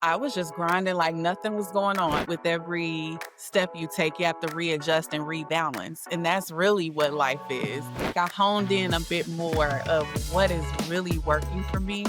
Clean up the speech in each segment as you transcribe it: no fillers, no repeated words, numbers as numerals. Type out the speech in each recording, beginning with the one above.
I was just grinding like nothing was going on. With every step you take, you have to readjust and rebalance. And that's really what life is. I honed in a bit more of what is really working for me,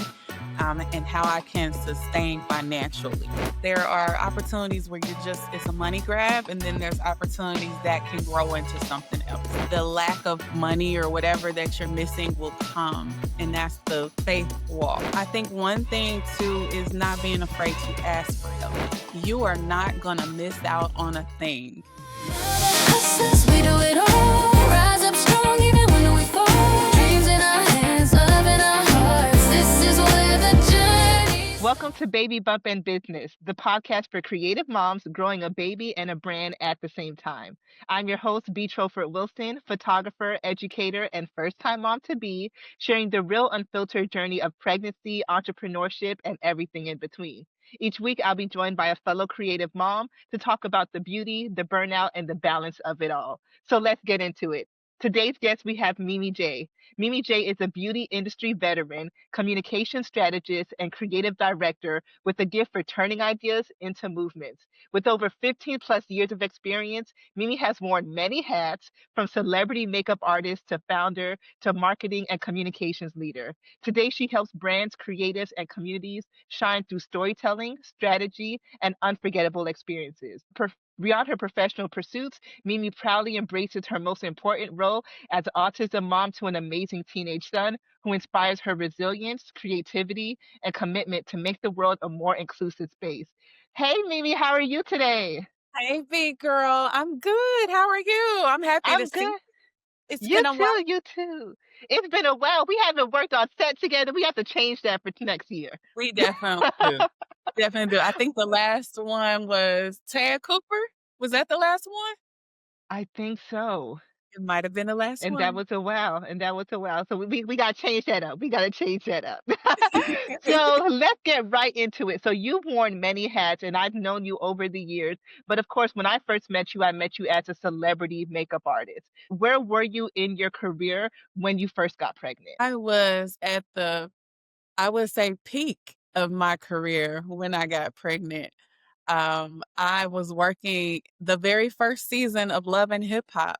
and how I can sustain financially. There are opportunities where it's a money grab, and then there's opportunities that can grow into something else. The lack of money or whatever that you're missing will come, and that's the faith walk. I think one thing too is not being afraid to ask for help. You are not going to miss out on a thing. Hustlers, we do it all. Rise up strong even when we fall. Dreams in our hands, love in our hearts. This is where the journey. Welcome to Baby Bump and Business, the podcast for creative moms growing a baby and a brand at the same time. I'm your host, B. Troford Wilson, photographer, educator, and first-time mom to be, sharing the real unfiltered journey of pregnancy, entrepreneurship, and everything in between. Each week, I'll be joined by a fellow creative mom to talk about the beauty, the burnout, and the balance of it all. So let's get into it. Today's guest, we have Mimi J. Mimi J is a beauty industry veteran, communication strategist, and creative director with a gift for turning ideas into movements. With over 15 plus years of experience, Mimi has worn many hats, from celebrity makeup artist to founder to marketing and communications leader. Today, she helps brands, creatives, and communities shine through storytelling, strategy, and unforgettable experiences. Beyond her professional pursuits, Mimi proudly embraces her most important role as an autism mom to an amazing teenage son who inspires her resilience, creativity, and commitment to make the world a more inclusive space. Hey, Mimi, how are you today? Hey, big girl, I'm good. How are you? I'm happy to I'm see you. good. It's You been a while. too, you too. It's been a while. We haven't worked on set together. We have to change that for next year. We definitely do. Definitely do. I think the last one was Tad Cooper. Was that the last one? I think so. It might have been the last And that one. was a while. And that was a while. So we gotta change that up. We gotta change that up. So let's get right into it. So you've worn many hats and I've known you over the years. But of course, when I first met you, I met you as a celebrity makeup artist. Where were you in your career when you first got pregnant? I was at I would say, peak of my career when I got pregnant. I was working the very first season of Love and Hip Hop.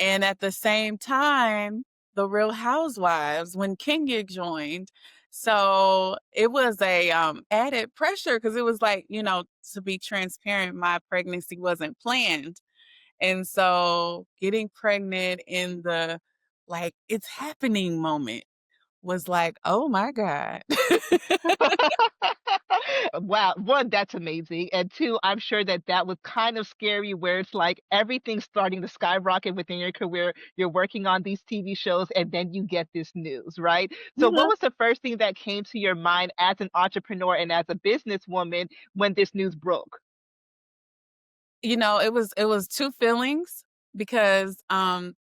And at the same time, The Real Housewives when Kenya joined. So it was a added pressure because it was like, to be transparent, my pregnancy wasn't planned. And so getting pregnant in the like it's happening moment was like, oh my God. Wow. One, that's amazing. And two, I'm sure that that was kind of scary where it's like everything's starting to skyrocket within your career. You're working on these TV shows and then you get this news, right? So what Mhm. was the first thing that came to your mind as an entrepreneur and as a businesswoman when this news broke? It was two feelings because I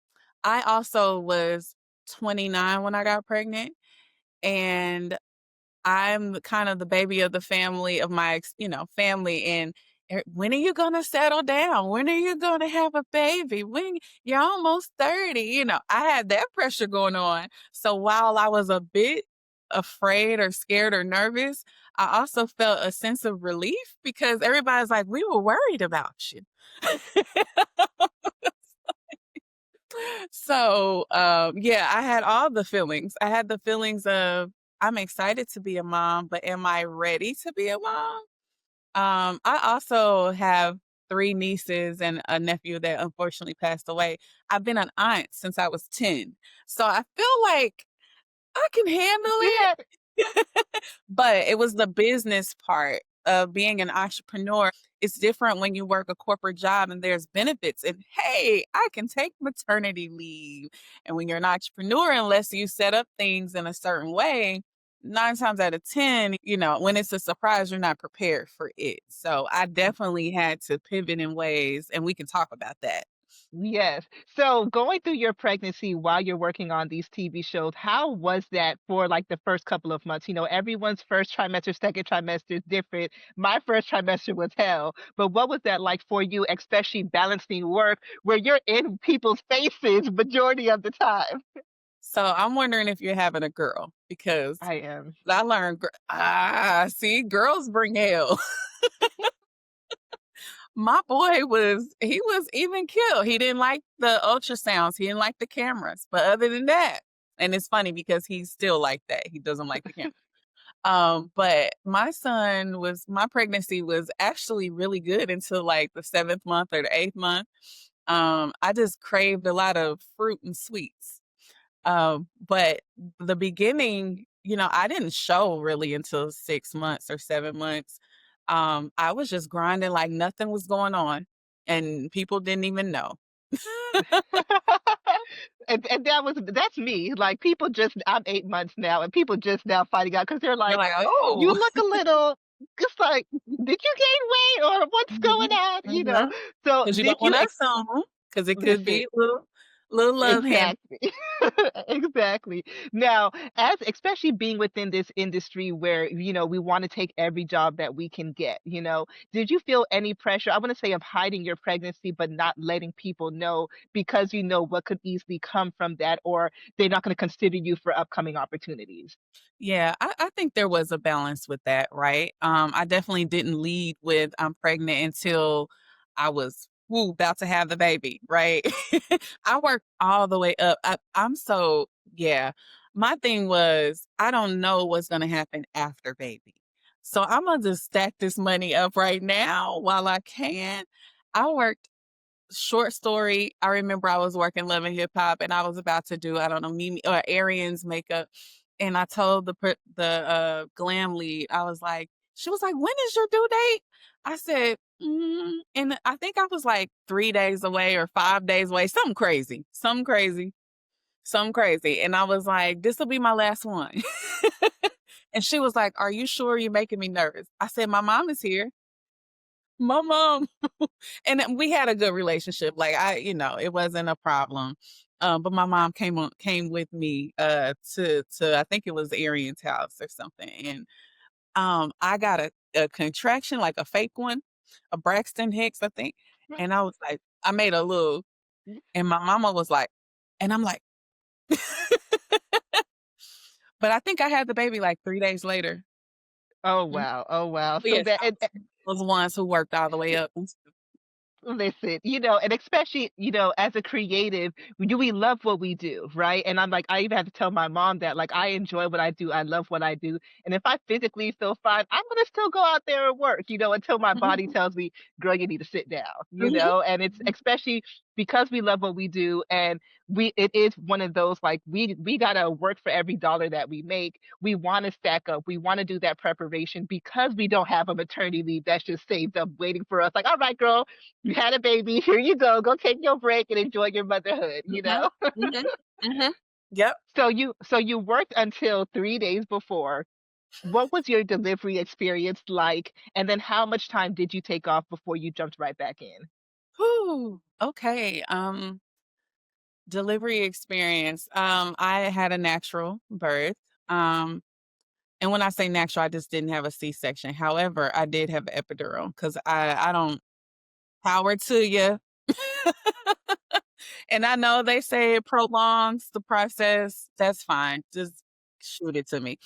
also was 29 when I got pregnant, and I'm kind of the baby of the family of my family. And when are you gonna settle down? When are you gonna have a baby? When you're almost 30, I had that pressure going on. So while I was a bit afraid or scared or nervous, I also felt a sense of relief because everybody's like, we were worried about you. So, yeah, I had all the feelings. I had the feelings of I'm excited to be a mom, but am I ready to be a mom? I also have three nieces and a nephew that unfortunately passed away. I've been an aunt since I was 10. So I feel like I can handle it. Yeah. But it was the business part of being an entrepreneur. It's different when you work a corporate job and there's benefits. And hey, I can take maternity leave. And when you're an entrepreneur, unless you set up things in a certain way, 9 times out of 10, when it's a surprise, you're not prepared for it. So I definitely had to pivot in ways, and we can talk about that. Yes. So going through your pregnancy while you're working on these TV shows, how was that for like the first couple of months? Everyone's first trimester, second trimester is different. My first trimester was hell. But what was that like for you, especially balancing work where you're in people's faces majority of the time? So I'm wondering if you're having a girl. because I am. I learned, see, girls bring hell. My boy he was even killed. He didn't like the ultrasounds. He didn't like the cameras. But other than that, and it's funny because he's still like that. He doesn't like the camera. But my pregnancy was actually really good until like the 7th month or the 8th month. I just craved a lot of fruit and sweets. But the beginning, I didn't show really until 6 months or 7 months. I was just grinding like nothing was going on, and people didn't even know. And that's me. Like people just I'm 8 months now, and people just now finding out because they're They're like, like, you "Oh." look a little just like, did you gain weight or what's going Mhm, on? mhm. So 'Cause you did don't you wanna assume, 'cause it could listen? be a little love handle. Exactly. Exactly. Now, as especially being within this industry where, we want to take every job that we can get, did you feel any pressure? I want to say of hiding your pregnancy, but not letting people know because you know what could easily come from that, or they're not going to consider you for upcoming opportunities. Yeah, I think there was a balance with that, right? I definitely didn't lead with I'm pregnant until I was about to have the baby, right? I worked all the way up. Yeah. My thing was I don't know what's gonna happen after baby. So I'm gonna just stack this money up right now while I can. I worked short story, I remember I was working Love and Hip Hop and I was about to do, I don't know, Mimi or Arian's makeup. And I told the glam lead, I was like, she was like, when is your due date? I said, and I think I was like 3 days away or 5 days away, something crazy, something crazy, something crazy. And I was like, this will be my last one. And she was like, are you sure you're making me nervous? I said, my mom is here. My mom. And then we had a good relationship. Like it wasn't a problem. But my mom came with me to I think it was Arian's house or something. And I got a contraction, like a fake one, a Braxton Hicks, I think. And I was like, I made a little, and my mama was like, and I'm like, but I think I had the baby like 3 days later. Oh Mhm. wow. Oh wow. But So yes, that I was the ones who worked all the way up. listen, and especially, as a creative, we love what we do, right? And I'm like, I even have to tell my mom that, like, I enjoy what I do. I love what I do. And if I physically feel fine, I'm going to still go out there and work, until my body Mhm, tells me, girl, you need to sit down, mhm, and it's especially because we love what we do. And it is one of those, like, we got to work for every dollar that we make. We want to stack up. We want to do that preparation because we don't have a maternity leave that's just saved up waiting for us. Like, all right, girl, you had a baby. Here you go. Go take your break and enjoy your motherhood. mhm, mhm, mhm. Yep. So you worked until 3 days before. What was your delivery experience like? And then how much time did you take off before you jumped right back in? Whew, okay, delivery experience. I had a natural birth. Um, and when I say natural, I just didn't have a C-section. However, I did have an epidural because I don't power to you. And I know they say it prolongs the process. That's fine. Just shoot it to me.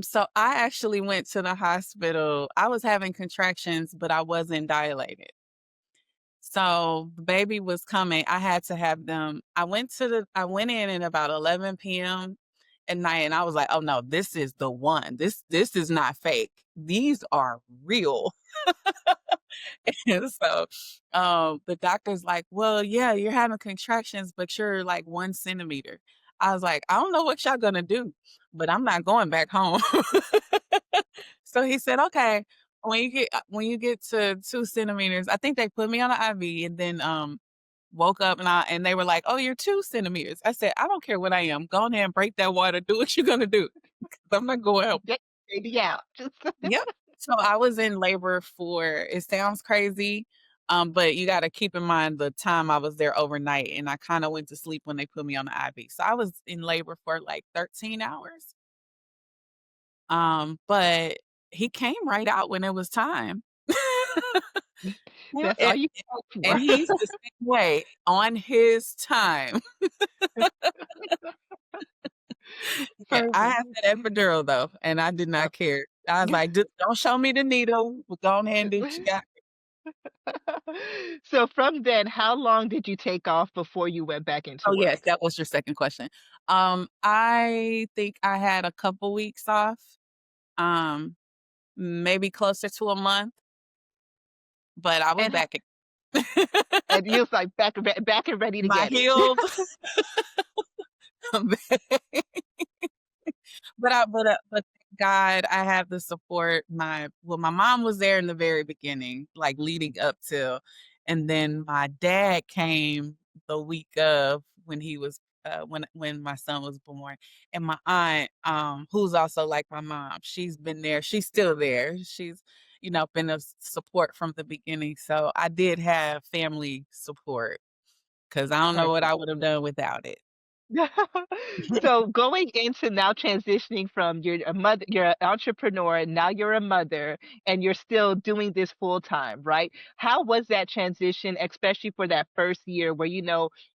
So I actually went to the hospital. I was having contractions, but I wasn't dilated. So the baby was coming. I had to have them. I went in at about 11 p.m. at night and I was like, oh no, this is the one. This is not fake. These are real. And so the doctor's like, well, yeah, you're having contractions, but you're like 1 centimeter. I was like, I don't know what y'all gonna do, but I'm not going back home. So he said, okay, when you get to 2 centimeters, I think they put me on an IV and then woke up and they were like, oh, you're 2 centimeters. I said, I don't care what I am. Go ahead and break that water. Do what you're gonna do. 'Cause I'm not going home. Get baby out. Just Yep. So I was in labor for it sounds crazy, but you gotta keep in mind the time I was there overnight, and I kinda went to sleep when they put me on the IV. So I was in labor for, like, 13 hours, but he came right out when it was time. Yeah, that's all you hope and for. he's the same way, on his time. Yeah, I Perfect. had that epidural though, and I did Uh, not care. I was like, Don't show me the needle. But go on ahead and do what you got." So from then, how long did you take off before you went back into Oh, yes, work? that was your second question. I think I had a couple weeks off, um, maybe closer to a month, but I was And ho back. and you was, like, back and ready to My get it. healed. But thank God I have the support. My mom was there in the very beginning, like leading up to, and then my dad came the week of when he was when my son was born. And my aunt, who's also like my mom, she's been there, she's still there. She's, been a support from the beginning. So I did have family support because I don't know what I Perfect. would have done without it. So going into now transitioning from you're a mother, you're an entrepreneur, and now you're a mother, and you're still doing this full time, right? How was that transition, especially for that first year where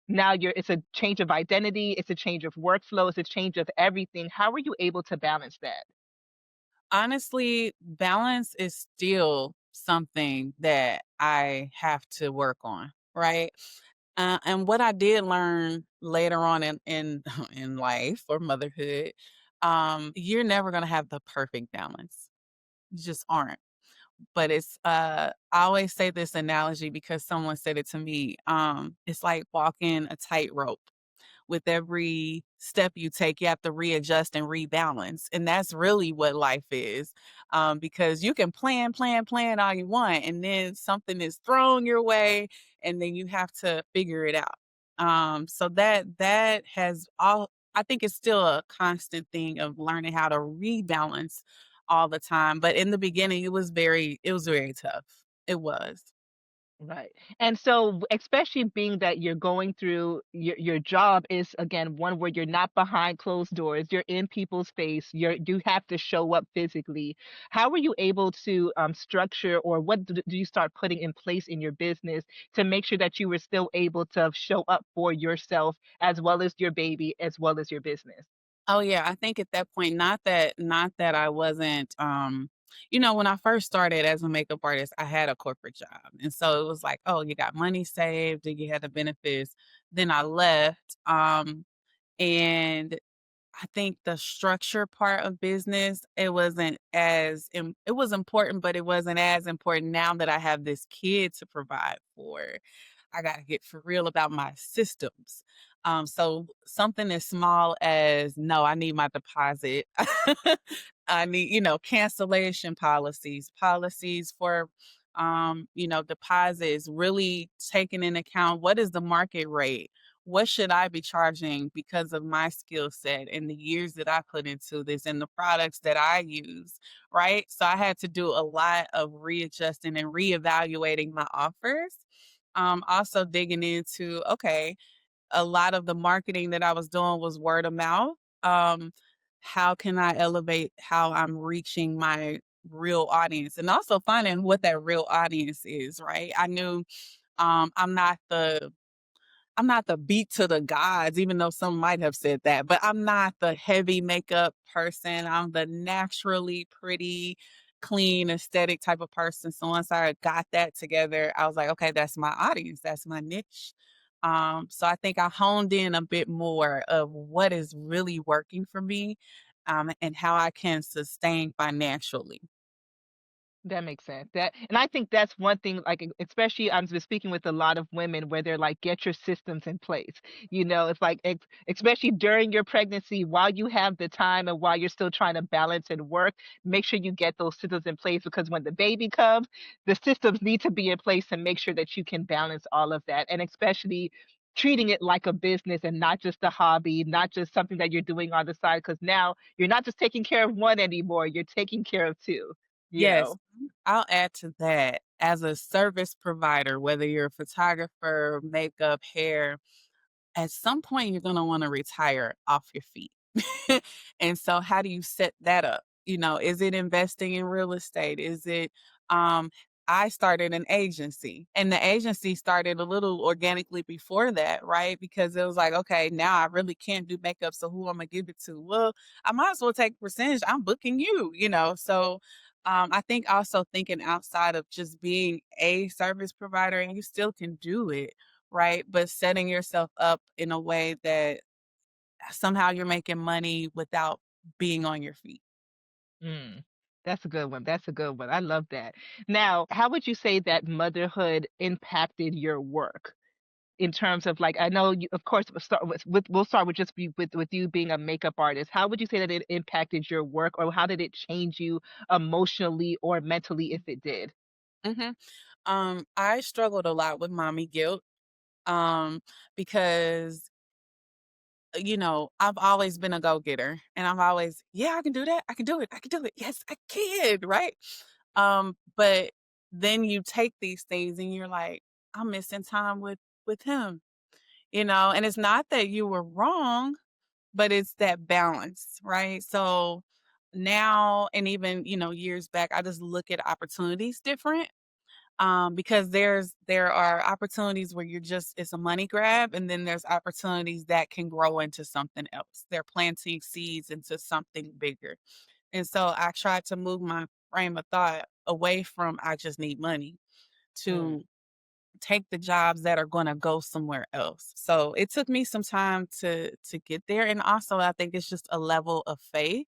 now it's a change of identity, it's a change of workflow, it's a change of everything. How were you able to balance that? Honestly, balance is still something that I have to work on, right? And what I did learn later on in in life or motherhood, you're never gonna have the perfect balance. You just aren't. But I always say this analogy because someone said it to me. It's like walking a tightrope. With every step you take, you have to readjust and rebalance. And that's really what life is. Because you can plan all you want, and then something is thrown your way, and then you have to figure it out. So that has all I think it's still a constant thing of learning how to rebalance all the time. But in the beginning, it was very tough. It was. Right. And so, especially being that you're going through your job is again one where you're not behind closed doors, you're in people's face, you have to show up physically. How were you able to structure, or what do you start putting in place in your business to make sure that you were still able to show up for yourself as well as your baby, as well as your business? Oh yeah, I think at that point, not that I wasn't when I first started as a makeup artist, I had a corporate job. And so it was like, oh, you got money saved, and you had the benefits. Then I left. And I think the structure part of business, it was important, but it wasn't as important now that I have this kid to provide for. I got to get for real about my systems. So something as small as, no, I need my deposit. I need, cancellation policies for, deposits, really taking in account what is the market rate? What should I be charging because of my skill set and the years that I put into this and the products that I use, right? So I had to do a lot of readjusting and reevaluating my offers. Also digging into, okay, a lot of the marketing that I was doing was word of mouth. Um, how can I elevate how I'm reaching my real audience and also finding what that real audience is, right? I knew I'm not the beat to the gods, even though some might have said that, but I'm not the heavy makeup person. I'm the naturally pretty, clean, aesthetic type of person. So once I got that together, I was like, okay, that's my audience, that's my niche. So I think I honed in a bit more of what is really working for me, and how I can sustain financially. That makes sense. And I think that's one thing, like, especially I've been speaking with a lot of women where they're like, get your systems in place. It's like, especially during your pregnancy, while you have the time and while you're still trying to balance and work, make sure you get those systems in place because when the baby comes, the systems need to be in place to make sure that you can balance all of that. And especially treating it like a business and not just a hobby, not just something that you're doing on the side, because now you're not just taking care of one anymore, you're taking care of two, you Yes, know? I'll add to that. As a service provider, whether you're a photographer, makeup, hair, at some point you're going to want to retire off your feet. And so how do you set that up? Is it investing in real estate? Is it I started an agency, and the agency started a little organically before that, right? Because it was like, okay, now I really can't do makeup, so who am I give it to? Well, I might as well take percentage. I'm booking you, you know. So I think also thinking outside of just being a service provider, and you still can do it, right? But setting yourself up in a way that somehow you're making money without being on your feet. Mm, that's a good one. That's a good one. I love that. Now, how would you say that motherhood impacted your work in terms of like I know you of course we'll start with just with you being a makeup artist. How would you say that it impacted your work or how did it change you emotionally or mentally if it did? hmm I struggled a lot with mommy guilt um, because I've always been a go-getter and I've always, yeah, I can do that. I can do it. I can do it. Yes, I can, right? But then you take these things and you're like, I'm missing time with him, and it's not that you were wrong, but it's that balance, right? So now and even, years back, I just look at opportunities different because there are opportunities where it's a money grab, and then there's opportunities that can grow into something else. They're planting seeds into something bigger. And so I tried to move my frame of thought away from I just need money Mm, to take the jobs that are going to go somewhere else. So it took me some time to get there, and also I think it's just a level of faith,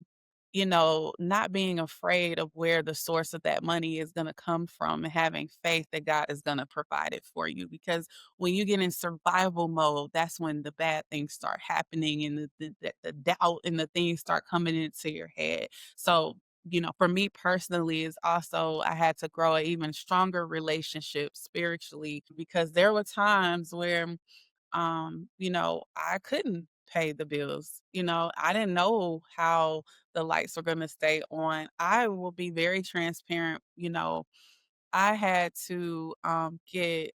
not being afraid of where the source of that money is going to come from and having faith that God is going to provide it for you. Because when you get in survival mode, that's when the bad things start happening and the doubt and the things start coming into your head. So, for me personally, is also I had to grow an even stronger relationship spiritually because there were times where I couldn't pay the bills. I didn't know how the lights were going to stay on. I will be very transparent. I had to get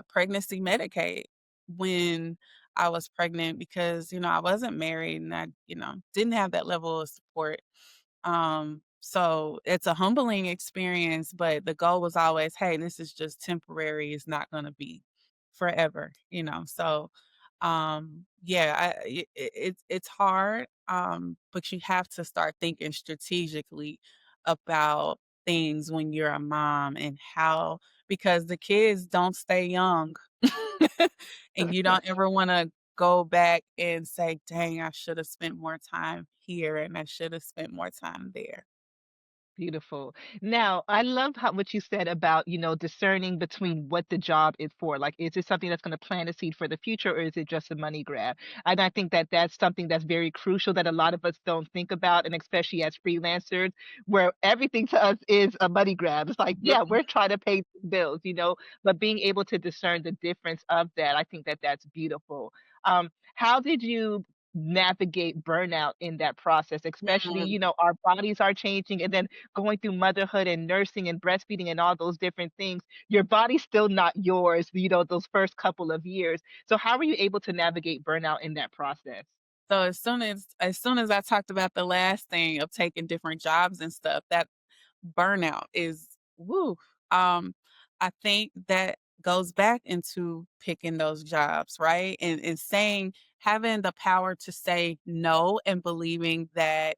pregnancy Medicaid when I was pregnant because, I wasn't married and I, didn't have that level of support. So it's a humbling experience, but the goal was always, hey, this is just temporary. It's not going to be forever. So, yeah, it's hard. But you have to start thinking strategically about things when you're a mom and how, because the kids don't stay young. And you don't ever want to go back and say, dang, I should have spent more time here and I should have spent more time there. beautiful. Now, I love how what you said about, discerning between what the job is for. Like, is it something that's going to plant a seed for the future, or is it just a money grab? And I think that that's something that's very crucial that a lot of us don't think about, and especially as freelancers, where everything to us is a money grab. It's like, Yep. yeah, we're trying to pay bills, but being able to discern the difference of that, I think that that's beautiful. How did you navigate burnout in that process, especially, Mm. our bodies are changing and then going through motherhood and nursing and breastfeeding and all those different things, your body's still not yours, those first couple of years. So how were you able to navigate burnout in that process? So as soon as I talked about the last thing of taking different jobs and stuff, that burnout is woo. Um, I think that goes back into picking those jobs, right? And saying having the power to say no and believing that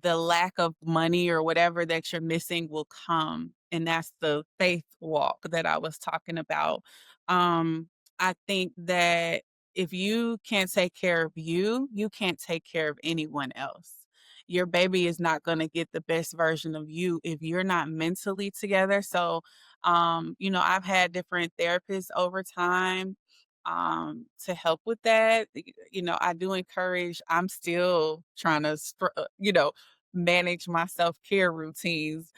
the lack of money or whatever that you're missing will come, and that's the faith walk that I was talking about. I think that if you can't take care of you, you can't take care of anyone else. Your baby is not going to get the best version of you if you're not mentally together. So, I've had different therapists over time to help with that. I do encourage, I'm still trying to manage my self-care routines.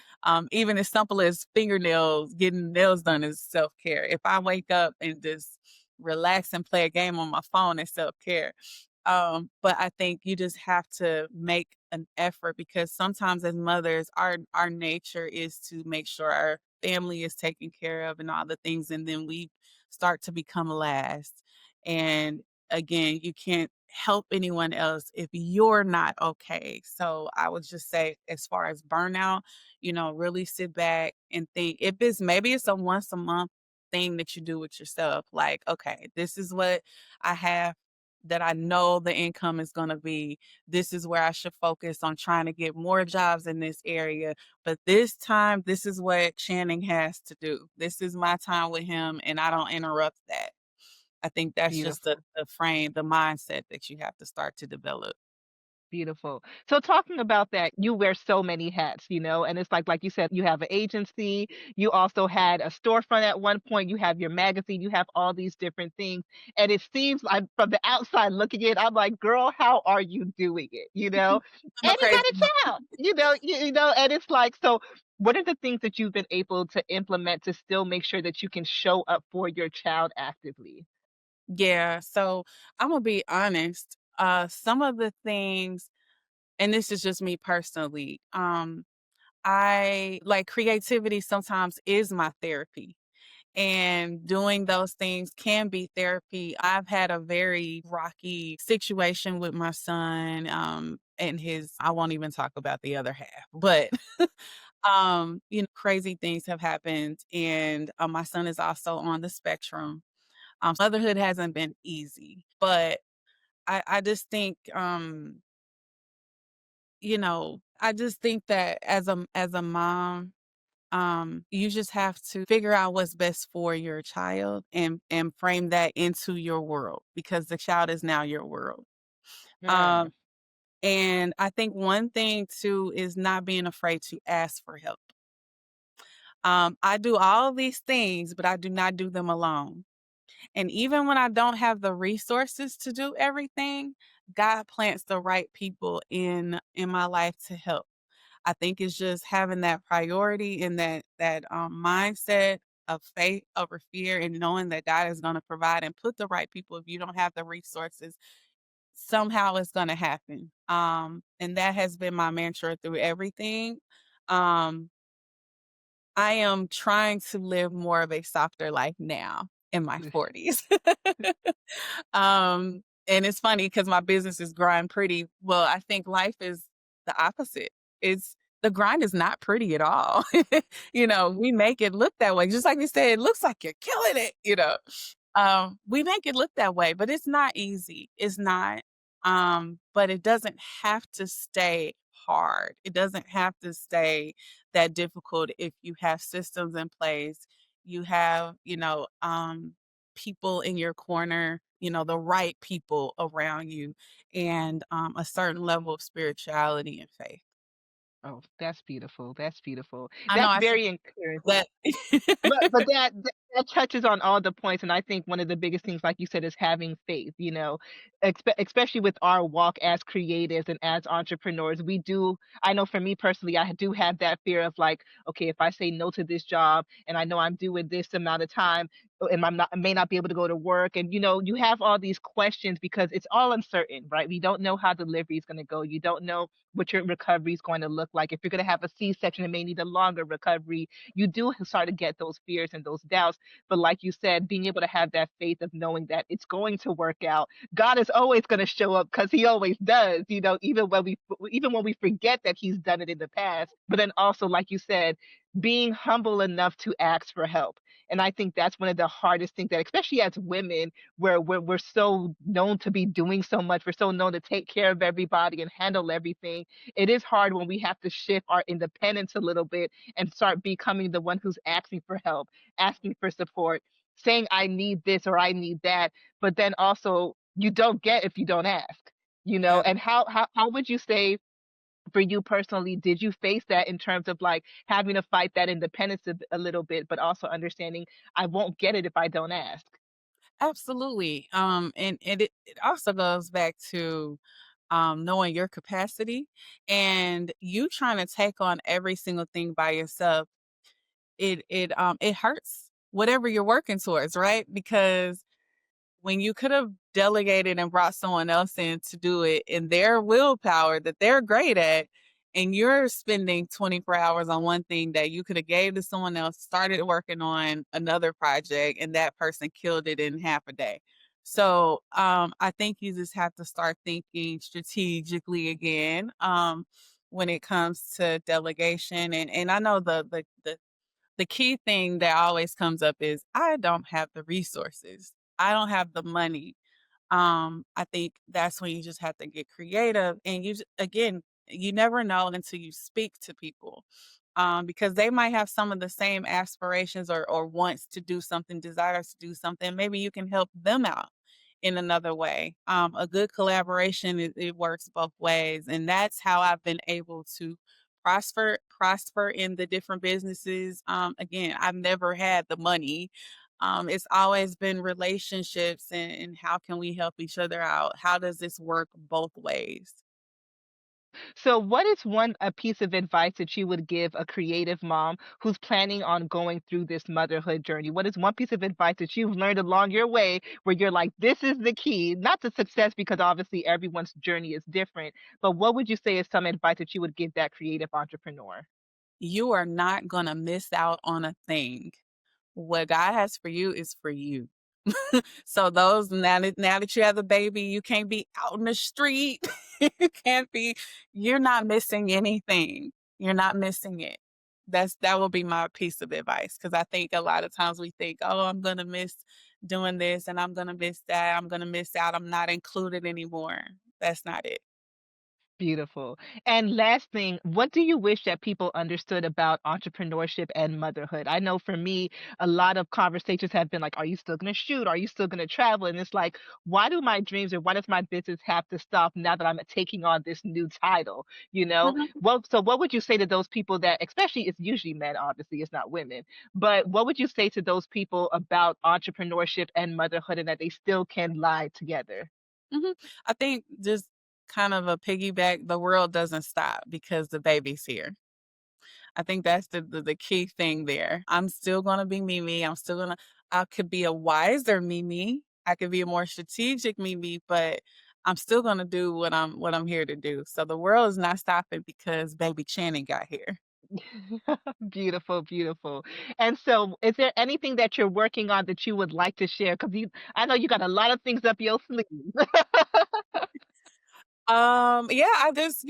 Even as simple as fingernails, getting nails done is self-care. If I wake up and just relax and play a game on my phone, it's self-care. But I think you just have to make an effort because sometimes as mothers, our nature is to make sure our family is taken care of and all the things, and then we start to become last. And again, you can't help anyone else if you're not okay. So I would just say, as far as burnout, really sit back and think, if it's maybe it's a once a month thing that you do with yourself, like, okay, this is what I have that I know the income is going to be. This is where I should focus on trying to get more jobs in this area. But this time, this is what Channing has to do. This is my time with him, and I don't interrupt that. I think that's just the Beautiful. the frame, the mindset that you have to start to develop. Beautiful. So talking about that, you wear so many hats, and it's like you said, you have an agency, you also had a storefront at one point, you have your magazine, you have all these different things. And it seems like from the outside looking in, I'm like, girl, how are you doing it? I'm a And you crazy got a mom. child, and it's like, so what are the things that you've been able to implement to still make sure that you can show up for your child actively? Yeah, so I'm gonna be honest. Some of the things, and this is just me personally, I like creativity sometimes is my therapy. And doing those things can be therapy. I've had a very rocky situation with my son, and I won't even talk about the other half, but crazy things have happened. And my son is also on the spectrum. Motherhood hasn't been easy, but I just think, I just think that as a mom, you just have to figure out what's best for your child and frame that into your world, because the child is now your world. Mm, Um, and I think one thing too is not being afraid to ask for help. I do all these things, but I do not do them alone. And even when I don't have the resources to do everything, God plants the right people in my life to help. I think it's just having that priority and that mindset of faith over fear, and knowing that God is going to provide and put the right people. If you don't have the resources, somehow it's going to happen. And that has been my mantra through everything. Um, I am trying to live more of a softer life now in my 40s. And it's funny because my business is growing pretty well. I think life is the opposite. It's The grind is not pretty at all. We make it look that way. Just like you said, it looks like you're killing it. We make it look that way, but it's not easy. It's not. But it doesn't have to stay hard. It doesn't have to stay that difficult if you have systems in place. You have, people in your corner, the right people around you, and a certain level of spirituality and faith. oh, that's beautiful. That's beautiful. I know That's I said very encouraging. that. But that touches on all the points, and I think one of the biggest things, like you said, is having faith, especially with our walk as creatives and as entrepreneurs. I know for me personally, I do have that fear of like, okay, if I say no to this job and I know I'm doing this amount of time, and I may not be able to go to work, and you have all these questions because it's all uncertain, right? We don't know how delivery is going to go. You don't know what your recovery is going to look like. If you're going to have a C-section, it may need a longer recovery. You do start to get those fears and those doubts. But like you said, being able to have that faith of knowing that it's going to work out. God is always going to show up because he always does, even when we forget that he's done it in the past. But then also, like you said, being humble enough to ask for help. And I think that's one of the hardest things that, especially as women, where we're so known to be doing so much, we're so known to take care of everybody and handle everything. It is hard when we have to shift our independence a little bit and start becoming the one who's asking for help, asking for support, saying, I need this or I need that. But then also, you don't get if you don't ask, Yeah. And how would you say, for you personally, did you face that in terms of like having to fight that independence a little bit, but also understanding I won't get it if I don't ask? Absolutely. And it also goes back to knowing your capacity, and you trying to take on every single thing by yourself. It hurts whatever you're working towards, right? Because when you could have delegated and brought someone else in to do it in their willpower that they're great at, and you're spending 24 hours on one thing that you could have gave to someone else, started working on another project, and that person killed it in half a day. So I think you just have to start thinking strategically again when it comes to delegation. And I know the key thing that always comes up is I don't have the resources. I don't have the money. I think that's when you just have to get creative and again, you never know until you speak to people. Because they might have some of the same aspirations or wants to do something, desires to do something. Maybe you can help them out in another way. A good collaboration, it works both ways. And that's how I've been able to prosper in the different businesses. Again, I've never had the money. It's always been relationships and how can we help each other out? How does this work both ways? So, what is a piece of advice that you would give a creative mom who's planning on going through this motherhood journey? What is one piece of advice that you've learned along your way where you're like, this is the key, not to success, because obviously everyone's journey is different, but what would you say is some advice that you would give that creative entrepreneur? You are not gonna miss out on a thing. What God has for you is for you. So those now that you have a baby, you can't be out in the street. You can't be you're not missing anything. You're not missing it. That will be my piece of advice because I think a lot of times we think, "Oh, I'm gonna miss doing this and I'm gonna miss that. I'm gonna miss out. I'm not included anymore." That's not it. Beautiful. And last thing, what do you wish that people understood about entrepreneurship and motherhood? I know for me, a lot of conversations have been like, are you still going to shoot? Are you still going to travel? And it's like, why do my dreams or why does my business have to stop now that I'm taking on this new title? You know, what would you say to those people that, especially it's usually men, obviously, it's not women, but what would you say to those people about entrepreneurship and motherhood and that they still can lie together? Mhm. I think just kind of a piggyback, the world doesn't stop because the baby's here. I think that's the key thing there. I'm still gonna be Mimi. I could be a wiser Mimi. I could be a more strategic Mimi, but I'm still gonna do what I'm here to do. So the world is not stopping because baby Channing got here. Beautiful, beautiful. And so, is there anything that you're working on that you would like to share? Because I know you got a lot of things up your sleeve. Yeah, I just,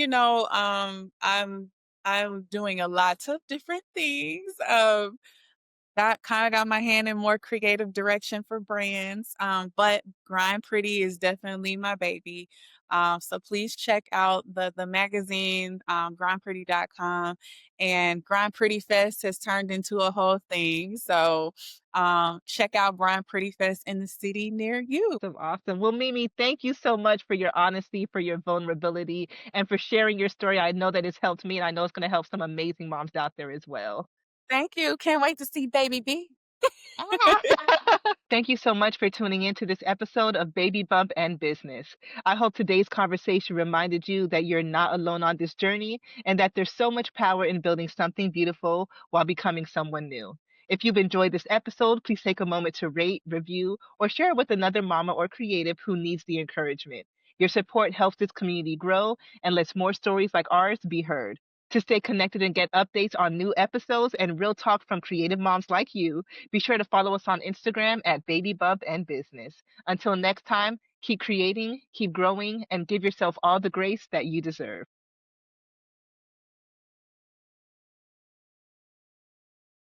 I'm doing a lot of different things. That kinda got my hand in more creative direction for brands, but Grind Pretty is definitely my baby. So please check out the magazine, grindpretty.com, and Grind Pretty Fest has turned into a whole thing. So, check out Grind Pretty Fest in the city near you. Awesome, awesome. Well, Mimi, thank you so much for your honesty, for your vulnerability, and for sharing your story. I know that it's helped me, and I know it's going to help some amazing moms out there as well. Thank you. Can't wait to see baby B. Thank you so much for tuning in to this episode of Baby Bump and Business. I hope today's conversation reminded you that you're not alone on this journey and that there's so much power in building something beautiful while becoming someone new. If you've enjoyed this episode, please take a moment to rate, review, or share it with another mama or creative who needs the encouragement. Your support helps this community grow and lets more stories like ours be heard. To stay connected and get updates on new episodes and real talk from creative moms like you, be sure to follow us on Instagram at Baby Bump and Business. Until next time, keep creating, keep growing, and give yourself all the grace that you deserve.